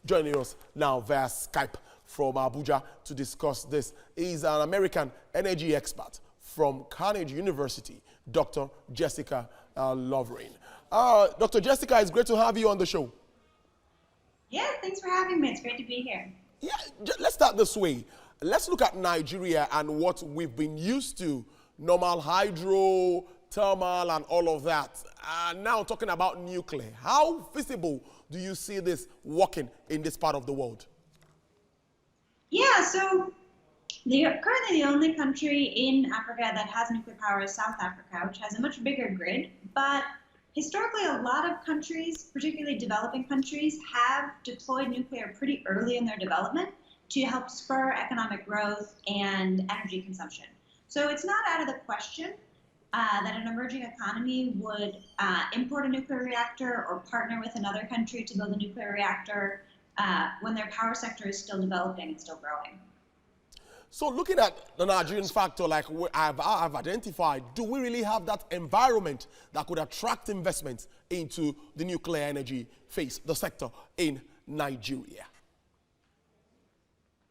Joining us now via Skype from Abuja to discuss this is an American energy expert from Carnegie University, Dr. Jessica Lovering. Dr. Jessica, it's great to have you on the show. Yeah, thanks for having me. It's great to be here. Yeah, let's start this way. Let's look at Nigeria and what we've been used to, normal hydro, thermal, and all of that. Now talking about nuclear. How feasible do you see this working in this part of the world? Yeah, so currently the only country in Africa that has nuclear power is South Africa, which has a much bigger grid. But historically, a lot of countries, particularly developing countries, have deployed nuclear pretty early in their development to help spur economic growth and energy consumption. So it's not out of the question that an emerging economy would import a nuclear reactor or partner with another country to build a nuclear reactor when their power sector is still developing and still growing. So looking at the Nigerian factor, like I've identified, do we really have that environment that could attract investments into the nuclear energy phase, the sector in Nigeria?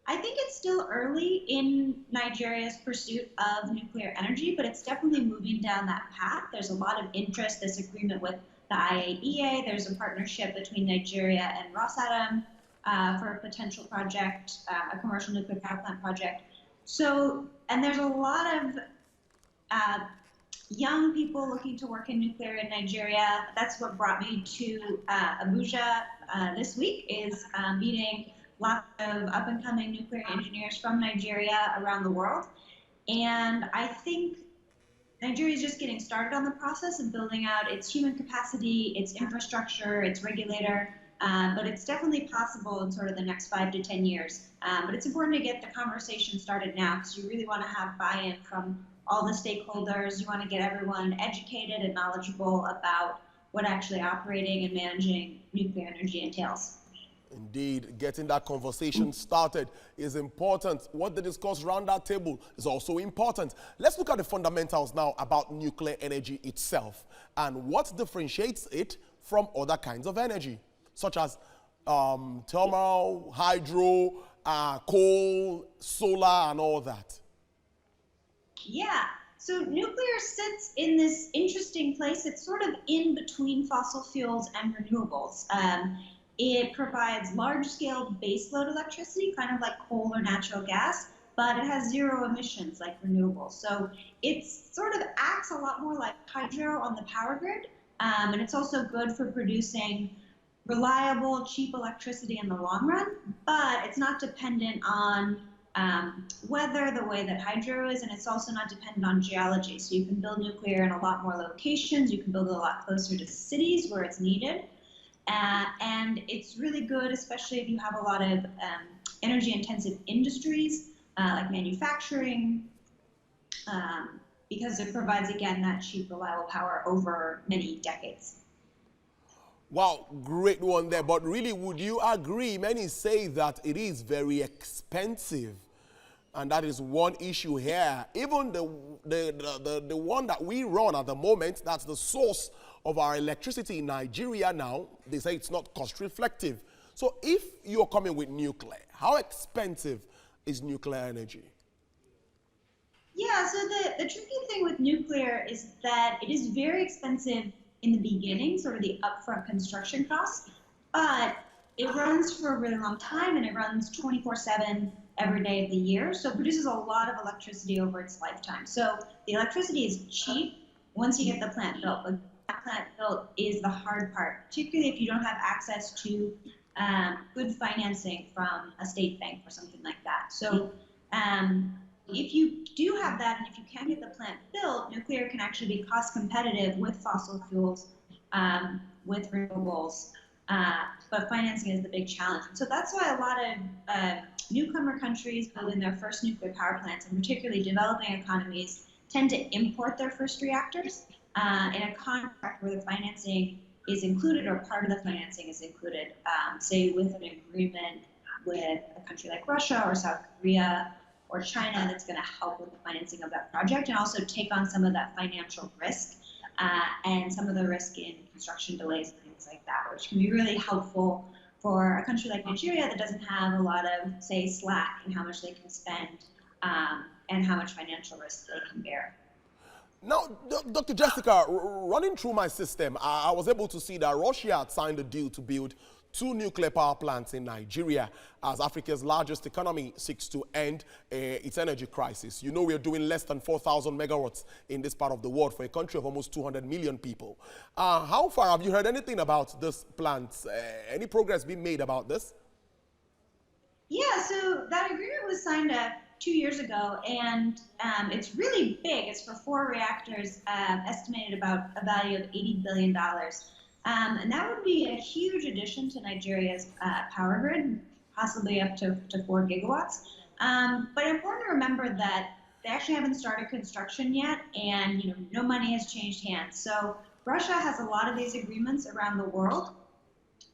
I think it's still early in Nigeria's pursuit of nuclear energy, but it's definitely moving down that path. There's a lot of interest, this agreement with the IAEA. There's a partnership between Nigeria and Rosatom for a potential project, a commercial nuclear power plant project. So, and there's a lot of young people looking to work in nuclear in Nigeria. That's what brought me to Abuja this week, is meeting lots of up-and-coming nuclear engineers from Nigeria around the world. And I think Nigeria is just getting started on the process of building out its human capacity, its infrastructure, its regulator, but it's definitely possible in sort of the next 5 to 10 years. But it's important to get the conversation started now, because you really want to have buy-in from all the stakeholders. You want to get everyone educated and knowledgeable about what actually operating and managing nuclear energy entails. Indeed, getting that conversation started is important. What they discuss around that table is also important. Let's look at the fundamentals now about nuclear energy itself and what differentiates it from other kinds of energy, such as thermal, hydro, coal, solar, and all that. Yeah, so nuclear sits in this interesting place. It's sort of in between fossil fuels and renewables. It provides large-scale baseload electricity, kind of like coal or natural gas, but it has zero emissions like renewables. So it sort of acts a lot more like hydro on the power grid, and it's also good for producing reliable, cheap electricity in the long run, but it's not dependent on weather the way that hydro is, and it's also not dependent on geology. So you can build nuclear in a lot more locations. You can build it a lot closer to cities where it's needed. And it's really good, especially if you have a lot of energy-intensive industries like manufacturing, because it provides, again, that cheap, reliable power over many decades. Wow, great one there. But really, would you agree? Many say that it is very expensive. And that is one issue here. Even the one that we run at the moment, that's the source of our electricity in Nigeria now, they say it's not cost reflective. So if you're coming with nuclear, how expensive is nuclear energy? Yeah, so the tricky thing with nuclear is that it is very expensive in the beginning, sort of the upfront construction costs, but it runs for a really long time, and it runs 24/7 every day of the year, so it produces a lot of electricity over its lifetime. So the electricity is cheap once you get the plant built, but that plant built is the hard part, particularly if you don't have access to good financing from a state bank or something like that. So if you do have that, and if you can get the plant built, nuclear can actually be cost competitive with fossil fuels, with renewables, but financing is the big challenge. So that's why a lot of newcomer countries building their first nuclear power plants, and particularly developing economies, tend to import their first reactors in a contract where the financing is included, or part of the financing is included, say with an agreement with a country like Russia or South Korea or China that's going to help with the financing of that project, and also take on some of that financial risk and some of the risk in construction delays and things like that, which can be really helpful for a country like Nigeria that doesn't have a lot of, say, slack in how much they can spend and how much financial risk they can bear. Now, Dr. Jessica, running through my system, I was able to see that Russia had signed a deal to build 2 nuclear power plants in Nigeria as Africa's largest economy seeks to end its energy crisis. You know, we're doing less than 4,000 megawatts in this part of the world for a country of almost 200 million people. How far have you heard anything about this plant? Any progress being made about this? Yeah, so that agreement was signed 2 years ago, and it's really big. It's for 4 reactors, estimated about a value of $80 billion. And that would be a huge addition to Nigeria's power grid, possibly up to 4 gigawatts. But important to remember that they actually haven't started construction yet, and no money has changed hands. So Russia has a lot of these agreements around the world,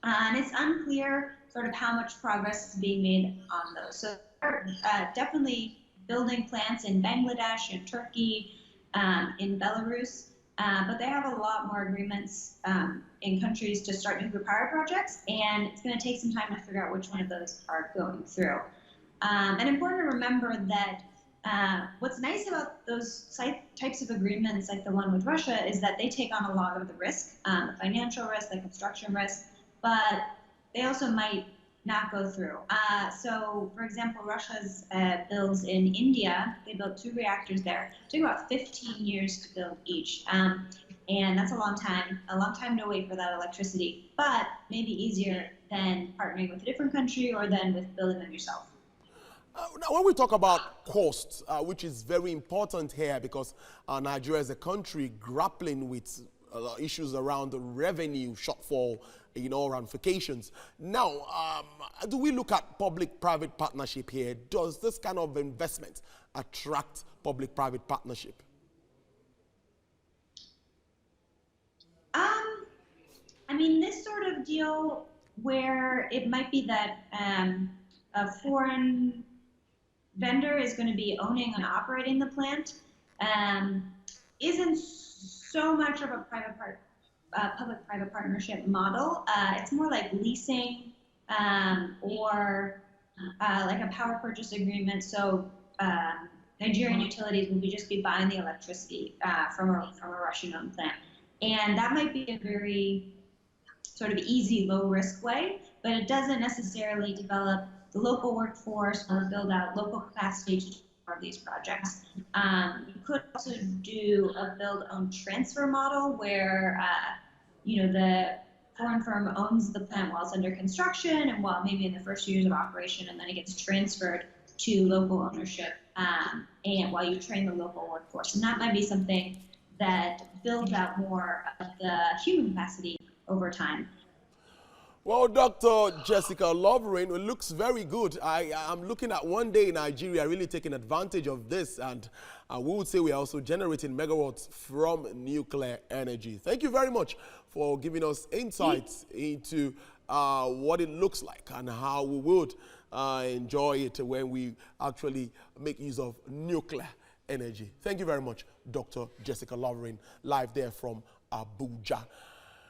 and it's unclear sort of how much progress is being made on those. So they're definitely building plants in Bangladesh, in Turkey, in Belarus, but they have a lot more agreements in countries to start nuclear power projects, and it's going to take some time to figure out which one of those are going through. And important to remember that what's nice about those types of agreements, like the one with Russia, is that they take on a lot of the risk, the financial risk, the construction risk, but they also might not go through. So, for example, Russia's builds in India, they built 2 reactors there. It took about 15 years to build each. And that's a long time to wait for that electricity, but maybe easier than partnering with a different country or than with building them yourself. Now, when we talk about costs, which is very important here because Nigeria is a country grappling with issues around the revenue shortfall, ramifications. Now, do we look at public-private partnership here? Does this kind of investment attract public-private partnership? I mean, this sort of deal where it might be that a foreign vendor is going to be owning and operating the plant isn't so much of a public-private partnership model. It's more like leasing or like a power purchase agreement. So Nigerian utilities will just be buying the electricity from a Russian-owned plant. And that might be a very sort of easy, low-risk way, but it doesn't necessarily develop the local workforce or build out local capacity to of these projects. You could also do a build-own-transfer model where the foreign firm owns the plant while it's under construction and while maybe in the first years of operation, and then it gets transferred to local ownership and while you train the local workforce. And that might be something that builds out more of the human capacity over time. Well, Dr. Jessica Lovering, it looks very good. I'm looking at one day in Nigeria really taking advantage of this, and we would say we are also generating megawatts from nuclear energy. Thank you very much for giving us insights into what it looks like and how we would enjoy it when we actually make use of nuclear energy. Thank you very much, Dr. Jessica Lovering, live there from Abuja.